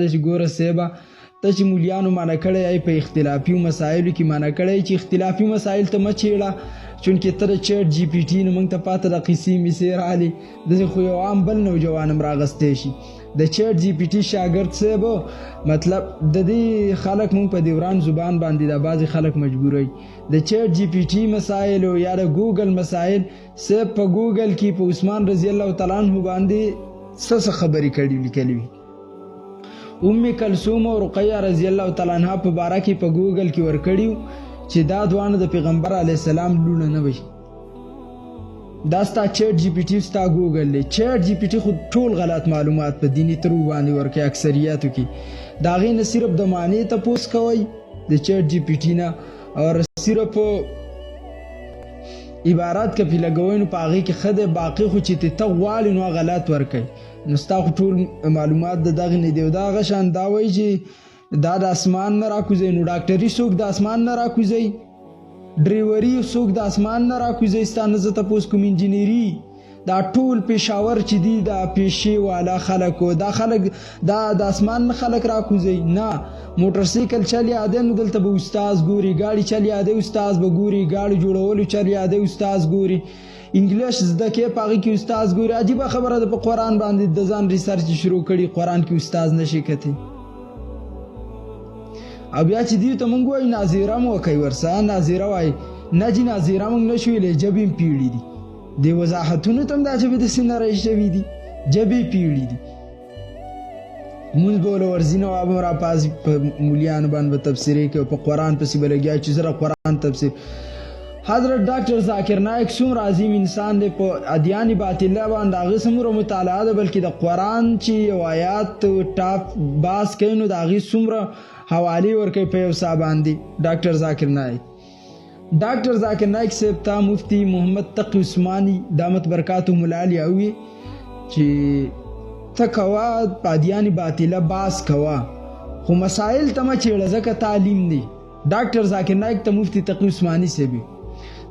چې ګوره صاحبه ته چې مولیانو معنی کړی ای په اختلافي مسایلو کې معنی کړی چې اختلافي مسایل ته مه چیړه چونکې ته د چیټ جی پی ټي نه موږ ته پاته د قیسې میسې راغلې داسې خو یو عام بل نوجوان هم راغستی شي د چیټ جی پی ټي شاګرد صاحب مطلب د دې خلک موږ په دوران زبان باندې دا بعضې خلک مجبوروي د چیټ جی پی ټي مسایل یا د ګوګل مسایل صاحب په ګوګل کې په عثمان رضی الله تعالی عنه باندې څه خبرې کړي لیکلي وي ام کلثوم او رقیه رضی الله تعالی عنها په باره کې په ګوګل کې ورکړیو چې دا دوانه د پیغمبر علی السلام لونه نه وي دا ستا چیټ جی پی ټي ستا ګوګل دی چیټ جی پی ټي خو ټول غلط معلومات په دیني ترو باندې ورکوي اکثریاتو کې د هغې نه صرف د معنی تپوس کوئ د چیټ جی پی ټي نه او صرف عبارات کپی لګوئ نو په هغې کې ښه دی باقي خو چې ته غواړې نو غلط ورکوي نو ستا خو ټول معلومات د دغې نه دی او د هغه شان دا وایي چې دا د اسمان نه راکوزوي نو ډاکټري څوک د اسمان نه راکوزوي ډریوري څوک د اسمان نه راکوزوي ستا نه زه تپوس کوم انجینري دا ټول پیشاور چې دي دا پیشې والا خلک دا خلک دا د اسمان نه خلک راکوزوي نه موټر سایکل چل یادی نو دلته به استاز ګوري ګاډي چل یادی استاز به ګوري ګاډي جوړولو چل یادی استاز ګوري انګلیش زده کې په هغې کې استاز ګوري عجیبه خبره ده په قرآن باندې د ځان ریسرچ شروع کړي قرآن کې استاز نشي کتی او بیا چې دیو ته مونږ وایو ناظره مو وکئ ورسره ناظره وایي نه جي ناظره مونږ نه شو ویلی ژبې هم پیړي دي دې وضاحتونو ته هم دا ژبې داسې نری شوي دي ژبې پیړي دي مونځ به وله ورځي نواب هم راپاڅي په مولیانو باندې به تبصرې کوي په قرآن پسې به لګیا چې زه قرآن تفسیر حضرت ډاکټر ذاکر نایک څومره عظیم انسان دی په ادیان باطله باندې هغه څومره مطالعه ده بلکې د قرآن چې یو آیات ټاپ باس کوي نو د هغې څومره حوالې ورکوي په یو سا باندې ډاکټر ذاکر نایک صاحب ته مفتی محمد تقی عثماني دامت برکاتهم العالیه وي چې ته کوه په ادیان باطله باس کوه خو مسایل ته مه چیړه ځکه تعلیم دی ډاکټر ذاکر نایک ته مفتی تقی عثماني صاحب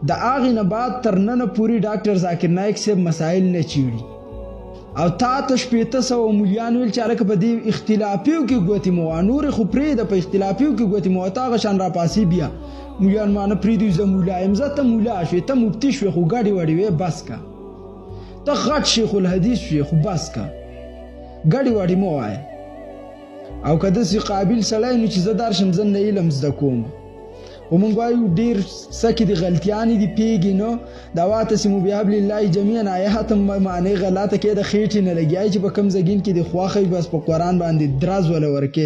د هغې نه بعد تر ننه پورې ډاکټر ذاکر نایک صاحب مسایل نه چیړي او تا ته 800 مولیان ویل چې هلکه په دې اختلافیو کې ګوتې مه وه نورې خو پرېږده په اختلافیو کې ګوتې مه وه ته هغه شان راپاسې بیا مولیان ما نه پرېږدي زه مولا یم زه ته مولا شوې ته مفتي شوې خو ګډې وډې وې بس که ته غټ شیخ الحدیث شوې خو بس که ګډې وډې مه وایه او که داسې قابل سړی نو چې زه درشم زه نه علم زده کوم و مونږ وایو ډېر څه کې د غلطیانې دي پیږي نو دا واعتصموا بحبل الله جمیعا آیه ختم معنی غلطه کې د خېټې نه لګیایي چې په کوم ځګین کې د خواښوي بس په قرآن باندې درز وله ورکې